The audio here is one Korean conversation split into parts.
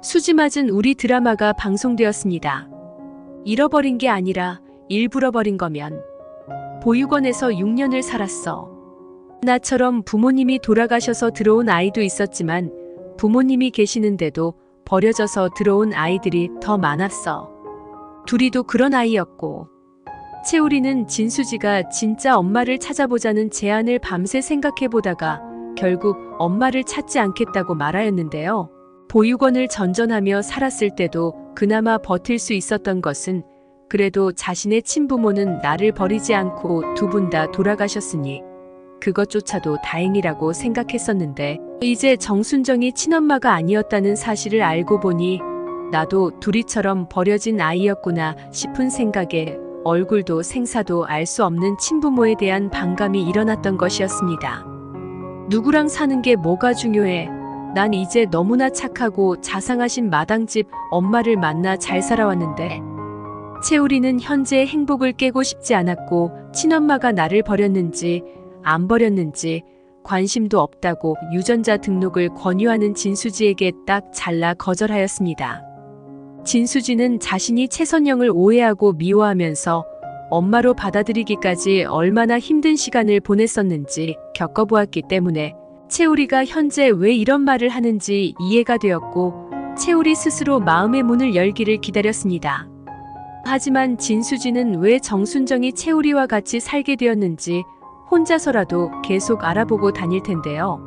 수지 맞은 우리 드라마가 방송되었습니다. 잃어버린 게 아니라 일부러 버린 거면 보육원에서 6년을 살았어. 나처럼 부모님이 돌아가셔서 들어온 아이도 있었지만 부모님이 계시는데도 버려져서 들어온 아이들이 더 많았어. 둘이도 그런 아이였고 채우리는 진수지가 진짜 엄마를 찾아보자는 제안을 밤새 생각해보다가 결국 엄마를 찾지 않겠다고 말하였는데요. 보육원을 전전하며 살았을 때도 그나마 버틸 수 있었던 것은 그래도 자신의 친부모는 나를 버리지 않고 두 분 다 돌아가셨으니 그것조차도 다행이라고 생각했었는데 이제 정순정이 친엄마가 아니었다는 사실을 알고 보니 나도 둘이처럼 버려진 아이였구나 싶은 생각에 얼굴도 생사도 알 수 없는 친부모에 대한 반감이 일어났던 것이었습니다. 누구랑 사는 게 뭐가 중요해? 난 이제 너무나 착하고 자상하신 마당집 엄마를 만나 잘 살아왔는데 채우리는 현재의 행복을 깨고 싶지 않았고 친엄마가 나를 버렸는지 안 버렸는지 관심도 없다고 유전자 등록을 권유하는 진수지에게 딱 잘라 거절하였습니다. 진수지는 자신이 최선영을 오해하고 미워하면서 엄마로 받아들이기까지 얼마나 힘든 시간을 보냈었는지 겪어보았기 때문에 채우리가 현재 왜 이런 말을 하는지 이해가 되었고 채우리 스스로 마음의 문을 열기를 기다렸습니다. 하지만 진수지는 왜 정순정이 채우리와 같이 살게 되었는지 혼자서라도 계속 알아보고 다닐 텐데요.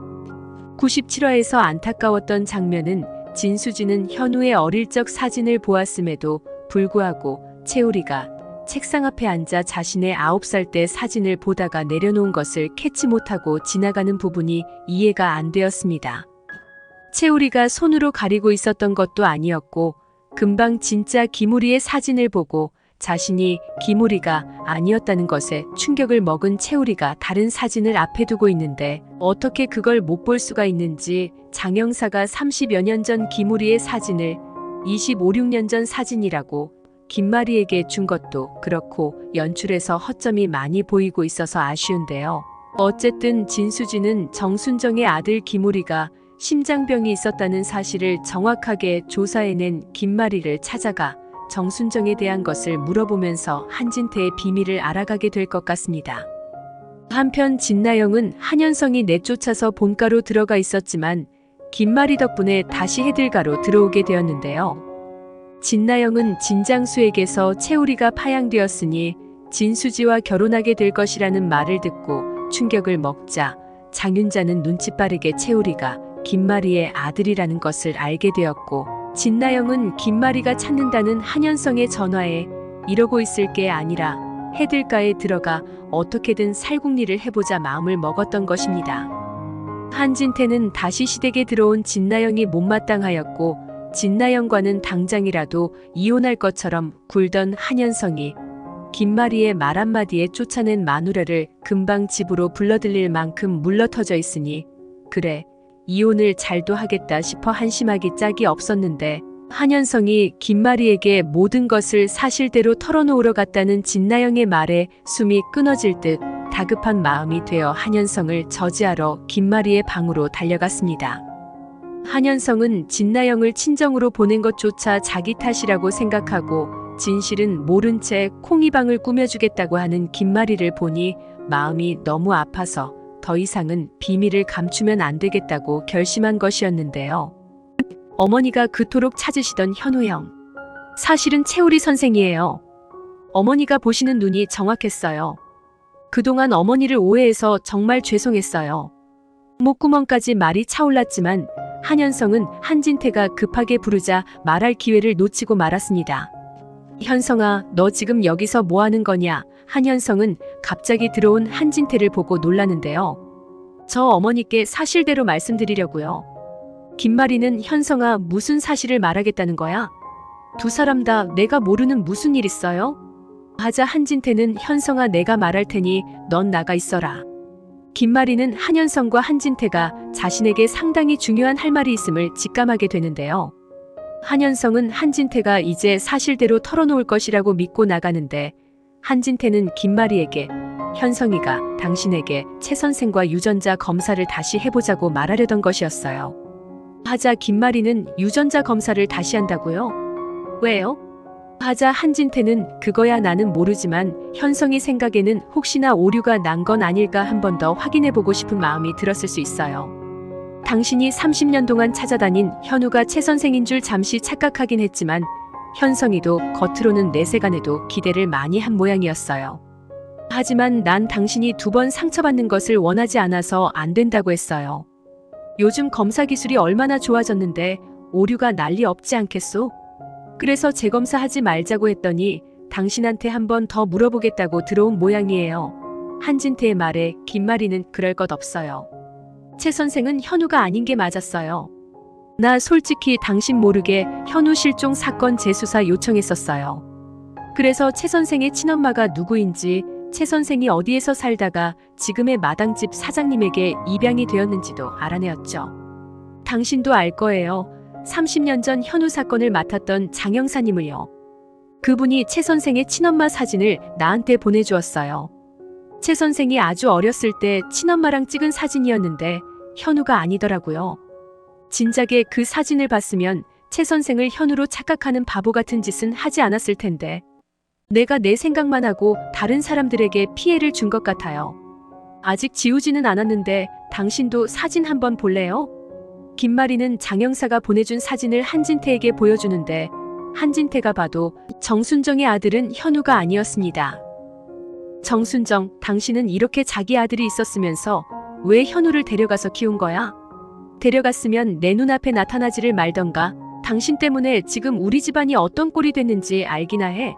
97화에서 안타까웠던 장면은 진수지는 현우의 어릴 적 사진을 보았음에도 불구하고 채우리가 책상 앞에 앉아 자신의 9살 때 사진을 보다가 내려놓은 것을 캐치 못하고 지나가는 부분이 이해가 안 되었습니다. 채우리가 손으로 가리고 있었던 것도 아니었고 금방 진짜 김우리의 사진을 보고 자신이 김우리가 아니었다는 것에 충격을 먹은 채우리가 다른 사진을 앞에 두고 있는데 어떻게 그걸 못 볼 수가 있는지 장영사가 30여 년 전 김우리의 사진을 25, 6년 전 사진이라고 김마리에게 준 것도 그렇고 연출에서 허점이 많이 보이고 있어서 아쉬운데요. 어쨌든 진수지는 정순정의 아들 김우리가 심장병이 있었다는 사실을 정확하게 조사해낸 김마리를 찾아가 정순정에 대한 것을 물어보면서 한진태의 비밀을 알아가게 될 것 같습니다. 한편 진나영은 한현성이 내쫓아서 본가로 들어가 있었지만 김마리 덕분에 다시 해들가로 들어오게 되었는데요. 진나영은 진장수에게서 채우리가 파양되었으니 진수지와 결혼하게 될 것이라는 말을 듣고 충격을 먹자 장윤자는 눈치 빠르게 채우리가 김마리의 아들이라는 것을 알게 되었고 진나영은 김마리가 찾는다는 한현성의 전화에 이러고 있을 게 아니라 해들가에 들어가 어떻게든 살궁리를 해보자 마음을 먹었던 것입니다. 한진태는 다시 시댁에 들어온 진나영이 못마땅하였고 진나영과는 당장이라도 이혼할 것처럼 굴던 한현성이 김마리의 말 한마디에 쫓아낸 마누라를 금방 집으로 불러들일 만큼 물러터져 있으니 그래 이혼을 잘도 하겠다 싶어 한심하기 짝이 없었는데 한현성이 김마리에게 모든 것을 사실대로 털어놓으러 갔다는 진나영의 말에 숨이 끊어질 듯 다급한 마음이 되어 한현성을 저지하러 김마리의 방으로 달려갔습니다. 한현성은 진나영을 친정으로 보낸 것조차 자기 탓이라고 생각하고 진실은 모른 채 콩이방을 꾸며주겠다고 하는 김마리를 보니 마음이 너무 아파서 더 이상은 비밀을 감추면 안 되겠다고 결심한 것이었는데요. 어머니가 그토록 찾으시던 현우형. 사실은 채우리 선생이에요. 어머니가 보시는 눈이 정확했어요. 그동안 어머니를 오해해서 정말 죄송했어요. 목구멍까지 말이 차올랐지만 한현성은 한진태가 급하게 부르자 말할 기회를 놓치고 말았습니다. 현성아, 너 지금 여기서 뭐 하는 거냐? 한현성은 갑자기 들어온 한진태를 보고 놀라는데요. 저 어머니께 사실대로 말씀드리려고요. 김마리는 현성아 무슨 사실을 말하겠다는 거야? 두 사람 다 내가 모르는 무슨 일 있어요? 하자 한진태는 현성아 내가 말할 테니 넌 나가 있어라. 김마리는 한현성과 한진태가 자신에게 상당히 중요한 할 말이 있음을 직감하게 되는데요. 한현성은 한진태가 이제 사실대로 털어놓을 것이라고 믿고 나가는데 한진태는 김마리에게 현성이가 당신에게 최 선생과 유전자 검사를 다시 해보자고 말하려던 것이었어요. 하자 김마리는 유전자 검사를 다시 한다고요? 왜요? 하자 한진태는 그거야 나는 모르지만 현성이 생각에는 혹시나 오류가 난 건 아닐까 한 번 더 확인해보고 싶은 마음이 들었을 수 있어요. 당신이 30년 동안 찾아다닌 현우가 최 선생인 줄 잠시 착각하긴 했지만 현성이도 겉으로는 내세간에도 기대를 많이 한 모양이었어요. 하지만 난 당신이 2번 상처받는 것을 원하지 않아서 안 된다고 했어요. 요즘 검사 기술이 얼마나 좋아졌는데 오류가 난리 없지 않겠소? 그래서 재검사하지 말자고 했더니 당신한테 한 번 더 물어보겠다고 들어온 모양이에요. 한진태의 말에 김마리는 그럴 것 없어요. 최 선생은 현우가 아닌 게 맞았어요. 나 솔직히 당신 모르게 현우 실종 사건 재수사 요청했었어요. 그래서 최 선생의 친엄마가 누구인지, 최 선생이 어디에서 살다가 지금의 마당집 사장님에게 입양이 되었는지도 알아내었죠. 당신도 알 거예요. 30년 전 현우 사건을 맡았던 장 형사님을요. 그분이 최 선생의 친엄마 사진을 나한테 보내주었어요. 최 선생이 아주 어렸을 때 친엄마랑 찍은 사진이었는데 현우가 아니더라고요. 진작에 그 사진을 봤으면 최 선생을 현우로 착각하는 바보 같은 짓은 하지 않았을 텐데 내가 내 생각만 하고 다른 사람들에게 피해를 준 것 같아요. 아직 지우지는 않았는데 당신도 사진 한번 볼래요? 김마리는 장 형사가 보내준 사진을 한진태에게 보여주는데 한진태가 봐도 정순정의 아들은 현우가 아니었습니다. 정순정, 당신은 이렇게 자기 아들이 있었으면서 왜 현우를 데려가서 키운 거야? 데려갔으면 내 눈앞에 나타나지를 말던가. 당신 때문에 지금 우리 집안이 어떤 꼴이 됐는지 알기나 해.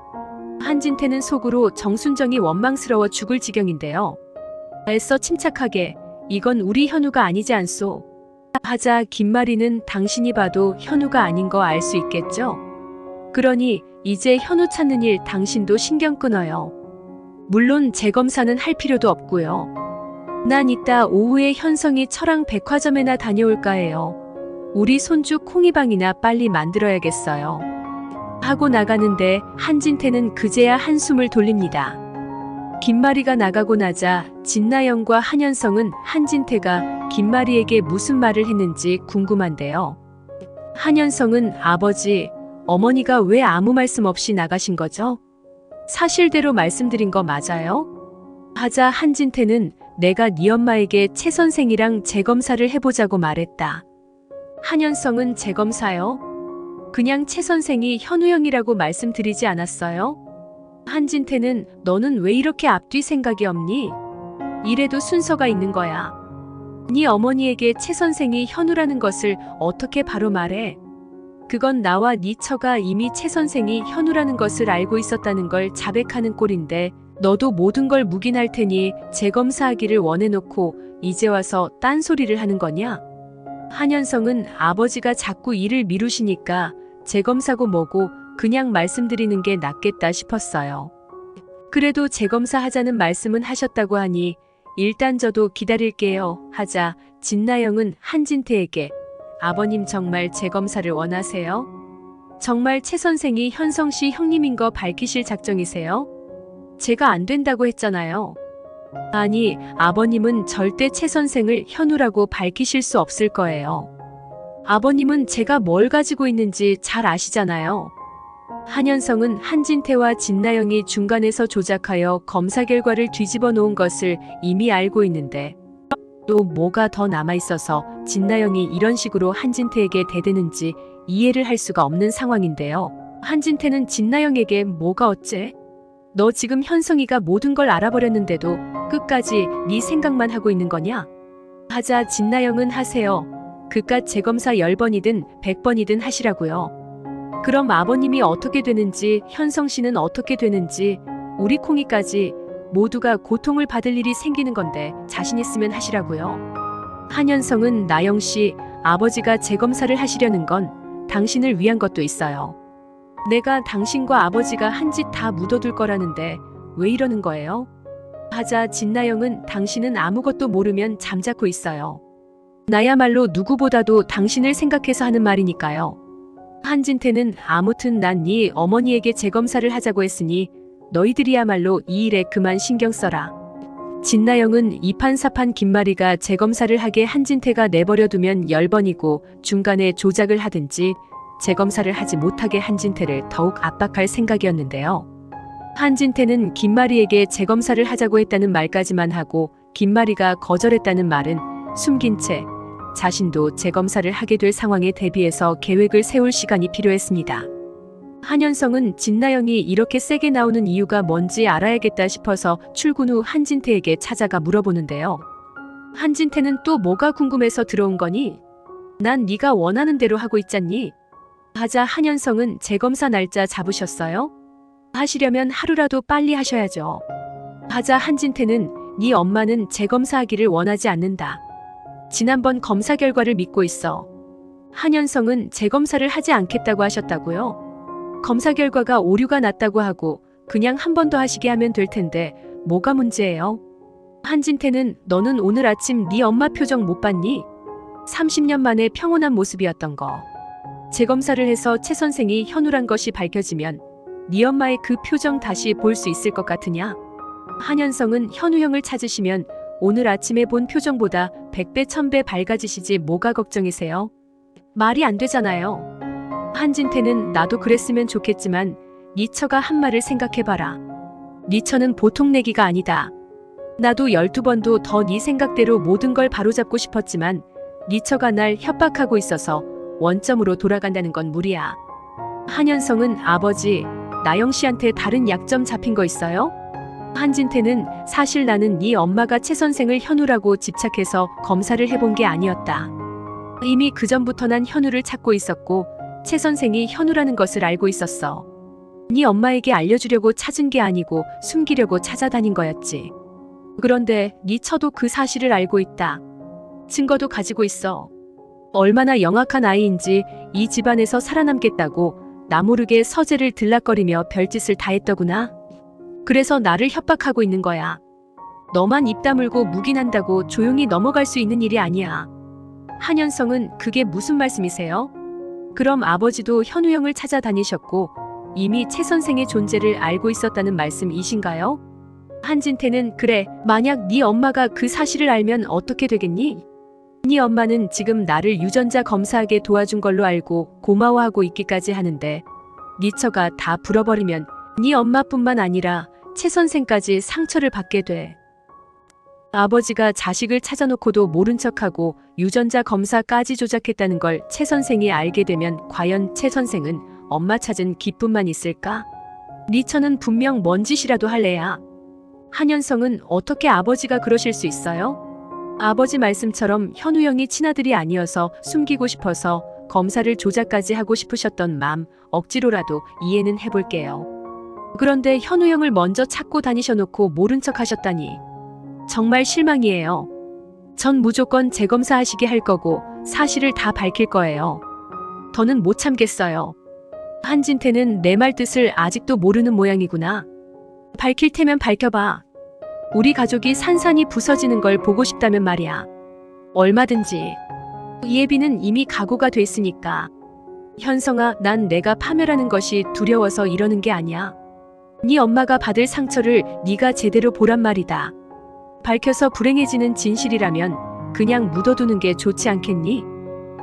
한진태는 속으로 정순정이 원망스러워 죽을 지경인데요. 애써 침착하게, 이건 우리 현우가 아니지 않소? 하자 김마리는 당신이 봐도 현우가 아닌 거 알 수 있겠죠? 그러니 이제 현우 찾는 일 당신도 신경 끊어요. 물론 재검사는 할 필요도 없고요. 난 이따 오후에 현성이 처랑 백화점에나 다녀올까 해요. 우리 손주 콩이방이나 빨리 만들어야겠어요. 하고 나가는데 한진태는 그제야 한숨을 돌립니다. 김마리가 나가고 나자 진나영과 한현성은 한진태가 김마리에게 무슨 말을 했는지 궁금한데요. 한현성은 아버지, 어머니가 왜 아무 말씀 없이 나가신 거죠? 사실대로 말씀드린 거 맞아요? 하자 한진태는 내가 네 엄마에게 최 선생이랑 재검사를 해보자고 말했다. 한현성은 재검사요? 그냥 최 선생이 현우 형이라고 말씀드리지 않았어요? 한진태는 너는 왜 이렇게 앞뒤 생각이 없니? 이래도 순서가 있는 거야. 네 어머니에게 최 선생이 현우라는 것을 어떻게 바로 말해? 그건 나와 네 처가 이미 최 선생이 현우라는 것을 알고 있었다는 걸 자백하는 꼴인데 너도 모든 걸 묵인할 테니 재검사하기를 원해놓고 이제 와서 딴소리를 하는 거냐? 한현성은 아버지가 자꾸 일을 미루시니까 재검사고 뭐고 그냥 말씀드리는 게 낫겠다 싶었어요. 그래도 재검사 하자는 말씀은 하셨다고 하니 일단 저도 기다릴게요. 하자 진나영은 한진태에게 아버님 정말 재검사를 원하세요? 정말 최 선생이 현성 씨 형님인 거 밝히실 작정이세요? 제가 안 된다고 했잖아요. 아니, 아버님은 절대 최 선생을 현우라고 밝히실 수 없을 거예요. 아버님은 제가 뭘 가지고 있는지 잘 아시잖아요. 한현성은 한진태와 진나영이 중간에서 조작하여 검사 결과를 뒤집어 놓은 것을 이미 알고 있는데 또 뭐가 더 남아있어서 진나영이 이런 식으로 한진태에게 대드는지 이해를 할 수가 없는 상황인데요. 한진태는 진나영에게 뭐가 어째? 너 지금 현성이가 모든 걸 알아버렸는데도 끝까지 네 생각만 하고 있는 거냐? 하자 진나영은 하세요. 그깟 재검사 10번이든 100번이든 하시라고요. 그럼 아버님이 어떻게 되는지 현성 씨는 어떻게 되는지 우리 콩이까지 모두가 고통을 받을 일이 생기는 건데 자신 있으면 하시라고요. 한현성은 나영 씨, 아버지가 재검사를 하시려는 건 당신을 위한 것도 있어요. 내가 당신과 아버지가 한 짓 다 묻어둘 거라는데 왜 이러는 거예요? 하자 진나영은 당신은 아무것도 모르면 잠자코 있어요. 나야말로 누구보다도 당신을 생각해서 하는 말이니까요. 한진태는 아무튼 난 네 어머니에게 재검사를 하자고 했으니 너희들이야말로 이 일에 그만 신경 써라. 진나영은 이판사판 김마리가 재검사를 하게 한진태가 내버려두면 10번이고 중간에 조작을 하든지 재검사를 하지 못하게 한진태를 더욱 압박할 생각이었는데요. 한진태는 김마리에게 재검사를 하자고 했다는 말까지만 하고 김마리가 거절했다는 말은 숨긴 채 자신도 재검사를 하게 될 상황에 대비해서 계획을 세울 시간이 필요했습니다. 한현성은 진나영이 이렇게 세게 나오는 이유가 뭔지 알아야겠다 싶어서 출근 후 한진태에게 찾아가 물어보는데요. 한진태는 또 뭐가 궁금해서 들어온 거니? 난 네가 원하는 대로 하고 있잖니? 하자 한현성은 재검사 날짜 잡으셨어요? 하시려면 하루라도 빨리 하셔야죠. 하자 한진태는 네 엄마는 재검사하기를 원하지 않는다. 지난번 검사 결과를 믿고 있어. 한현성은 재검사를 하지 않겠다고 하셨다고요? 검사 결과가 오류가 났다고 하고 그냥 한 번 더 하시게 하면 될 텐데 뭐가 문제예요? 한진태는 너는 오늘 아침 네 엄마 표정 못 봤니? 30년 만에 평온한 모습이었던 거. 재검사를 해서 최 선생이 현우란 것이 밝혀지면 네 엄마의 그 표정 다시 볼 수 있을 것 같으냐? 한현성은 현우 형을 찾으시면 오늘 아침에 본 표정보다 100배 1000배 밝아지시지 뭐가 걱정이세요? 말이 안 되잖아요. 한진태는 나도 그랬으면 좋겠지만 네 처가 한 말을 생각해봐라. 네 처는 보통 내기가 아니다. 나도 12번도 더 네 생각대로 모든 걸 바로잡고 싶었지만 네 처가 날 협박하고 있어서 원점으로 돌아간다는 건 무리야. 한현성은 아버지, 나영 씨한테 다른 약점 잡힌 거 있어요? 한진태는 사실 나는 네 엄마가 최 선생을 현우라고 집착해서 검사를 해본 게 아니었다. 이미 그전부터 난 현우를 찾고 있었고 최 선생이 현우라는 것을 알고 있었어. 네 엄마에게 알려주려고 찾은 게 아니고 숨기려고 찾아다닌 거였지. 그런데 네 처도 그 사실을 알고 있다. 증거도 가지고 있어. 얼마나 영악한 아이인지 이 집안에서 살아남겠다고 나 모르게 서재를 들락거리며 별짓을 다 했더구나. 그래서 나를 협박하고 있는 거야. 너만 입 다물고 묵인한다고 조용히 넘어갈 수 있는 일이 아니야. 한현성은 그게 무슨 말씀이세요? 그럼 아버지도 현우 형을 찾아다니셨고 이미 최 선생의 존재를 알고 있었다는 말씀이신가요? 한진태는 그래, 만약 네 엄마가 그 사실을 알면 어떻게 되겠니? 네 엄마는 지금 나를 유전자 검사하게 도와준 걸로 알고 고마워하고 있기까지 하는데 네 처가 다 불어버리면 네 엄마뿐만 아니라 최 선생까지 상처를 받게 돼. 아버지가 자식을 찾아놓고도 모른 척하고 유전자 검사까지 조작했다는 걸 최 선생이 알게 되면 과연 최 선생은 엄마 찾은 기쁨만 있을까? 네 처는 분명 뭔 짓이라도 할 애야. 한현성은 어떻게 아버지가 그러실 수 있어요? 아버지 말씀처럼 현우 형이 친아들이 아니어서 숨기고 싶어서 검사를 조작까지 하고 싶으셨던 마음 억지로라도 이해는 해볼게요. 그런데 현우 형을 먼저 찾고 다니셔놓고 모른 척 하셨다니. 정말 실망이에요. 전 무조건 재검사하시게 할 거고 사실을 다 밝힐 거예요. 더는 못 참겠어요. 한진태는 내 말 뜻을 아직도 모르는 모양이구나. 밝힐 테면 밝혀봐. 우리 가족이 산산이 부서지는 걸 보고 싶다면 말이야. 얼마든지. 이예빈은 이미 각오가 됐으니까. 현성아, 난 내가 파멸하는 것이 두려워서 이러는 게 아니야. 네 엄마가 받을 상처를 네가 제대로 보란 말이다. 밝혀서 불행해지는 진실이라면 그냥 묻어두는 게 좋지 않겠니?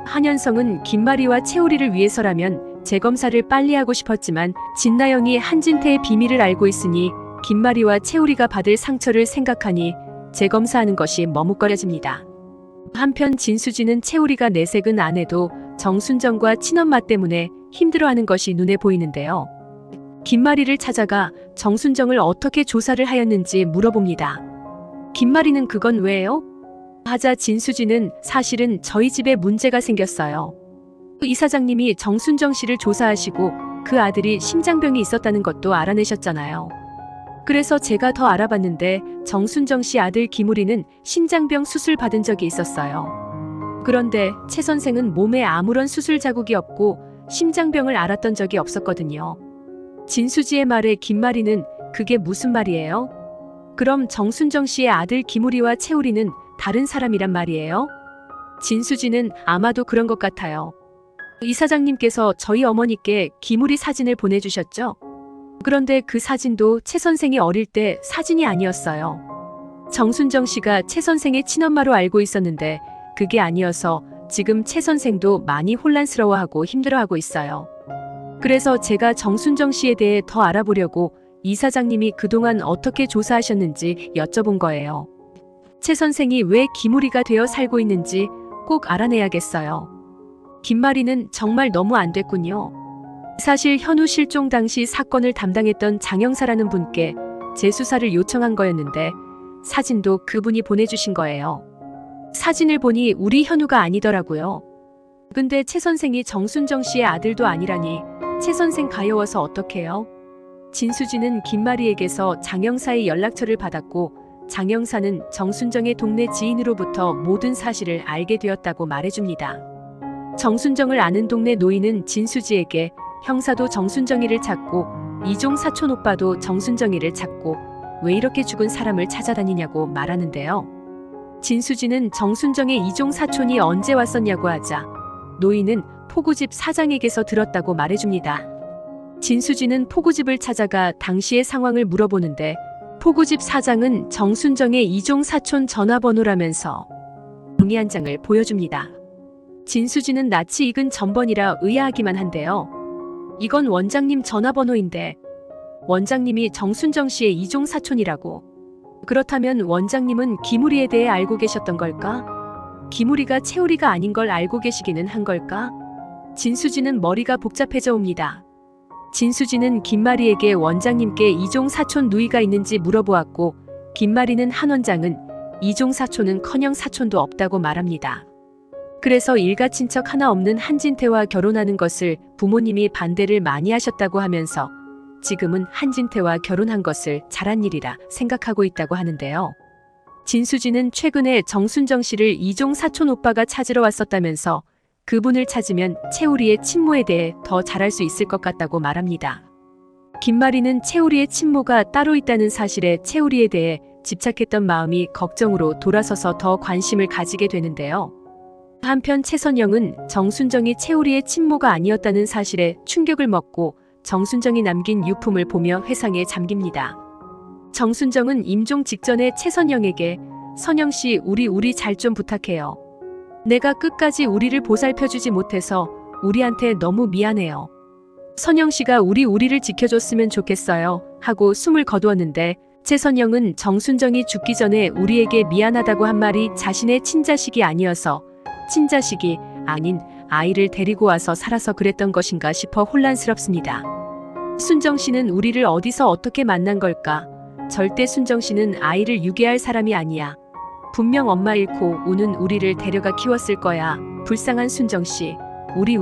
한현성은 김마리와 채우리를 위해서라면 재검사를 빨리 하고 싶었지만 진나영이 한진태의 비밀을 알고 있으니 김마리와 채우리가 받을 상처를 생각하니 재검사하는 것이 머뭇거려집니다. 한편 진수지는 채우리가 내색은 안 해도 정순정과 친엄마 때문에 힘들어하는 것이 눈에 보이는데요. 김마리를 찾아가 정순정을 어떻게 조사를 하였는지 물어봅니다. 김마리는 그건 왜요? 하자 진수지는 사실은 저희 집에 문제가 생겼어요. 이사장님이 정순정 씨를 조사하시고 그 아들이 심장병이 있었다는 것도 알아내셨잖아요. 그래서 제가 더 알아봤는데 정순정 씨 아들 김우리는 심장병 수술 받은 적이 있었어요. 그런데 최 선생은 몸에 아무런 수술 자국이 없고 심장병을 앓았던 적이 없었거든요. 진수지의 말에 김마리는 그게 무슨 말이에요? 그럼 정순정 씨의 아들 김우리와 채우리는 다른 사람이란 말이에요? 진수지는 아마도 그런 것 같아요. 이사장님께서 저희 어머니께 김우리 사진을 보내주셨죠? 그런데 그 사진도 최 선생이 어릴 때 사진이 아니었어요. 정순정 씨가 최 선생의 친엄마로 알고 있었는데 그게 아니어서 지금 최 선생도 많이 혼란스러워하고 힘들어하고 있어요. 그래서 제가 정순정 씨에 대해 더 알아보려고 이사장님이 그동안 어떻게 조사하셨는지 여쭤본 거예요. 최 선생이 왜 기무리가 되어 살고 있는지 꼭 알아내야겠어요. 김마리는 정말 너무 안 됐군요. 사실 현우 실종 당시 사건을 담당했던 장영사라는 분께 재수사를 요청한 거였는데 사진도 그분이 보내주신 거예요. 사진을 보니 우리 현우가 아니더라고요. 근데 최 선생이 정순정 씨의 아들도 아니라니 최 선생 가여워서 어떡해요? 진수진은 김마리에게서 장영사의 연락처를 받았고 장영사는 정순정의 동네 지인으로부터 모든 사실을 알게 되었다고 말해줍니다. 정순정을 아는 동네 노인은 진수지에게 형사도 정순정이를 찾고 이종 사촌 오빠도 정순정이를 찾고 왜 이렇게 죽은 사람을 찾아다니냐고 말하는데요. 진수지는 정순정의 이종 사촌이 언제 왔었냐고 하자 노인은 포구집 사장에게서 들었다고 말해줍니다. 진수지는 포구집을 찾아가 당시의 상황을 물어보는데 포구집 사장은 정순정의 이종 사촌 전화번호라면서 종이 한 장을 보여줍니다. 진수지는 낯이 익은 전번이라 의아하기만 한데요. 이건 원장님 전화번호인데 원장님이 정순정 씨의 이종 사촌이라고. 그렇다면 원장님은 기무리에 대해 알고 계셨던 걸까? 기무리가 채우리가 아닌 걸 알고 계시기는 한 걸까? 진수지는 머리가 복잡해져 옵니다. 진수지는 김마리에게 원장님께 이종 사촌 누이가 있는지 물어보았고 김마리는 한 원장은 이종 사촌은커녕 사촌도 없다고 말합니다. 그래서 일가 친척 하나 없는 한진태와 결혼하는 것을 부모님이 반대를 많이 하셨다고 하면서 지금은 한진태와 결혼한 것을 잘한 일이라 생각하고 있다고 하는데요. 진수지는 최근에 정순정 씨를 이종 사촌 오빠가 찾으러 왔었다면서 그분을 찾으면 채우리의 친모에 대해 더 잘할 수 있을 것 같다고 말합니다. 김마리는 채우리의 친모가 따로 있다는 사실에 채우리에 대해 집착했던 마음이 걱정으로 돌아서서 더 관심을 가지게 되는데요. 한편 최선영은 정순정이 채우리의 친모가 아니었다는 사실에 충격을 먹고 정순정이 남긴 유품을 보며 회상에 잠깁니다. 정순정은 임종 직전에 최선영에게 선영씨 우리 잘 좀 부탁해요. 내가 끝까지 우리를 보살펴주지 못해서 우리한테 너무 미안해요. 선영씨가 우리를 지켜줬으면 좋겠어요 하고 숨을 거두었는데 최선영은 정순정이 죽기 전에 우리에게 미안하다고 한 말이 자신의 친자식이 아니어서 친자식이 아닌 아이를 데리고 와서 살아서 그랬던 것인가 싶어 혼란스럽습니다. 순정 씨는 우리를 어디서 어떻게 만난 걸까? 절대 순정 씨는 아이를 유괴할 사람이 아니야. 분명 엄마 잃고 우는 우리를 데려가 키웠을 거야. 불쌍한 순정 씨. 우리.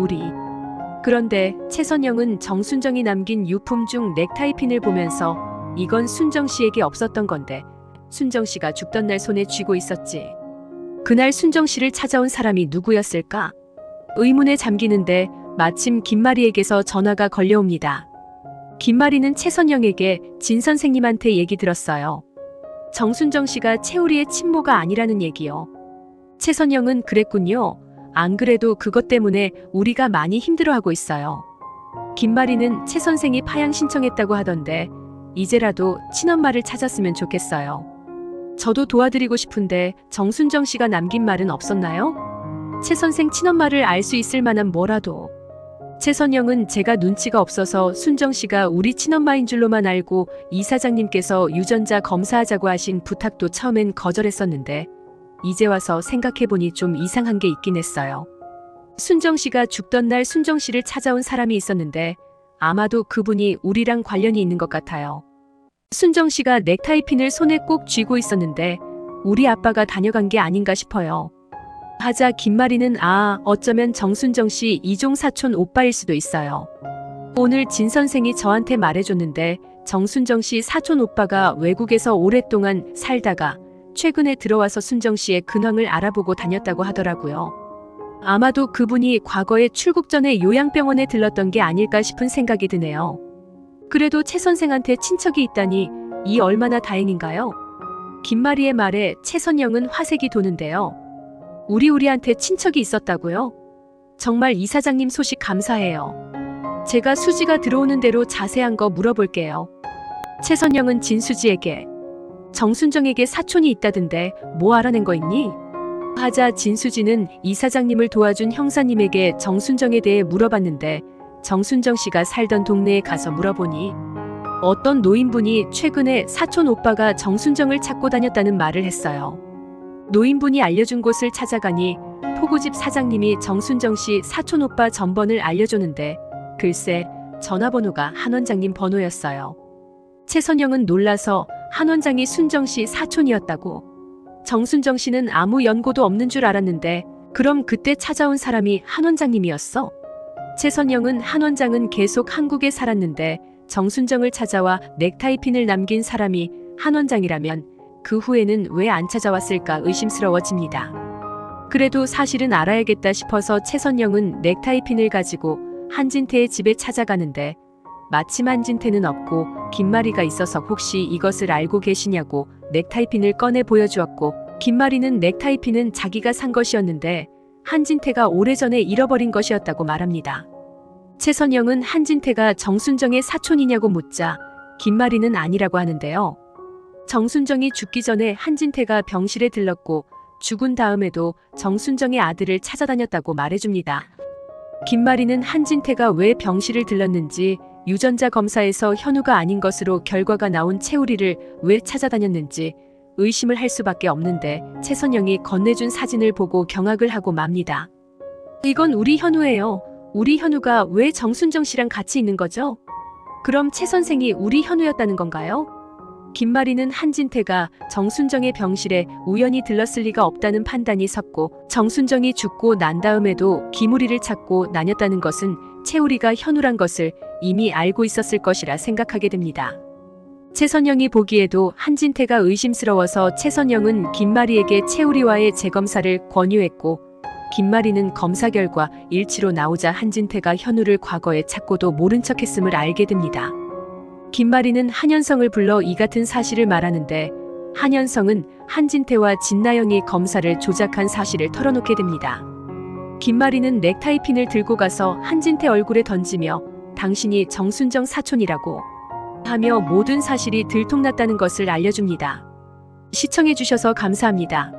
그런데 최선영은 정순정이 남긴 유품 중 넥타이핀을 보면서 이건 순정 씨에게 없었던 건데 순정 씨가 죽던 날 손에 쥐고 있었지. 그날 순정 씨를 찾아온 사람이 누구였을까? 의문에 잠기는데 마침 김마리에게서 전화가 걸려옵니다. 김마리는 최선영에게 진 선생님한테 얘기 들었어요. 정순정 씨가 채우리의 친모가 아니라는 얘기요. 최선영은 그랬군요. 안 그래도 그것 때문에 우리가 많이 힘들어하고 있어요. 김마리는 최 선생이 파양 신청했다고 하던데 이제라도 친엄마를 찾았으면 좋겠어요. 저도 도와드리고 싶은데 정순정 씨가 남긴 말은 없었나요? 최 선생 친엄마를 알 수 있을 만한 뭐라도. 최선영은 제가 눈치가 없어서 순정 씨가 우리 친엄마인 줄로만 알고 이사장님께서 유전자 검사하자고 하신 부탁도 처음엔 거절했었는데 이제 와서 생각해보니 좀 이상한 게 있긴 했어요. 순정 씨가 죽던 날 순정 씨를 찾아온 사람이 있었는데 아마도 그분이 우리랑 관련이 있는 것 같아요. 순정 씨가 넥타이핀을 손에 꼭 쥐고 있었는데 우리 아빠가 다녀간 게 아닌가 싶어요. 하자 김마리는 어쩌면 정순정 씨 이종 사촌 오빠일 수도 있어요. 오늘 진 선생이 저한테 말해줬는데 정순정 씨 사촌 오빠가 외국에서 오랫동안 살다가 최근에 들어와서 순정 씨의 근황을 알아보고 다녔다고 하더라고요. 아마도 그분이 과거에 출국 전에 요양병원에 들렀던 게 아닐까 싶은 생각이 드네요. 그래도 최 선생한테 친척이 있다니 이 얼마나 다행인가요? 김마리의 말에 최선영은 화색이 도는데요. 우리한테 친척이 있었다고요? 정말 이사장님 소식 감사해요. 제가 수지가 들어오는 대로 자세한 거 물어볼게요. 최선영은 진수지에게 정순정에게 사촌이 있다던데 뭐 알아낸 거 있니? 하자 진수진은 이사장님을 도와준 형사님에게 정순정에 대해 물어봤는데 정순정 씨가 살던 동네에 가서 물어보니 어떤 노인분이 최근에 사촌 오빠가 정순정을 찾고 다녔다는 말을 했어요. 노인분이 알려준 곳을 찾아가니 포구집 사장님이 정순정 씨 사촌 오빠 전번을 알려줬는데 글쎄 전화번호가 한 원장님 번호였어요. 최선영은 놀라서 한 원장이 순정 씨 사촌이었다고. 정순정 씨는 아무 연고도 없는 줄 알았는데 그럼 그때 찾아온 사람이 한 원장님이었어? 최선영은 한 원장은 계속 한국에 살았는데 정순정을 찾아와 넥타이핀을 남긴 사람이 한 원장이라면 그 후에는 왜 안 찾아왔을까 의심스러워집니다. 그래도 사실은 알아야겠다 싶어서 최선영은 넥타이핀을 가지고 한진태의 집에 찾아가는데 마침 한진태는 없고 김마리가 있어서 혹시 이것을 알고 계시냐고 넥타이핀을 꺼내 보여주었고 김마리는 넥타이핀은 자기가 산 것이었는데 한진태가 오래전에 잃어버린 것이었다고 말합니다. 최선영은 한진태가 정순정의 사촌이냐고 묻자 김마리는 아니라고 하는데요. 정순정이 죽기 전에 한진태가 병실에 들렀고 죽은 다음에도 정순정의 아들을 찾아다녔다고 말해줍니다. 김마리는 한진태가 왜 병실을 들렀는지 유전자 검사에서 현우가 아닌 것으로 결과가 나온 채우리를 왜 찾아다녔는지 의심을 할 수밖에 없는데 최선영이 건네준 사진을 보고 경악을 하고 맙니다. 이건 우리 현우예요. 우리 현우가 왜 정순정 씨랑 같이 있는 거죠? 그럼 최 선생이 우리 현우였다는 건가요? 김마리는 한진태가 정순정의 병실에 우연히 들렀을 리가 없다는 판단이 섰고 정순정이 죽고 난 다음에도 기무리를 찾고 다녔다는 것은 채우리가 현우란 것을 이미 알고 있었을 것이라 생각하게 됩니다. 최선영이 보기에도 한진태가 의심스러워서 최선영은 김마리에게 채우리와의 재검사를 권유했고 김마리는 검사 결과 일치로 나오자 한진태가 현우를 과거에 찾고도 모른 척했음을 알게 됩니다. 김마리는 한현성을 불러 이 같은 사실을 말하는데 한현성은 한진태와 진나영이 검사를 조작한 사실을 털어놓게 됩니다. 김마리는 넥타이핀을 들고 가서 한진태 얼굴에 던지며 당신이 정순정 사촌이라고 하며 모든 사실이 들통났다는 것을 알려줍니다. 시청해주셔서 감사합니다.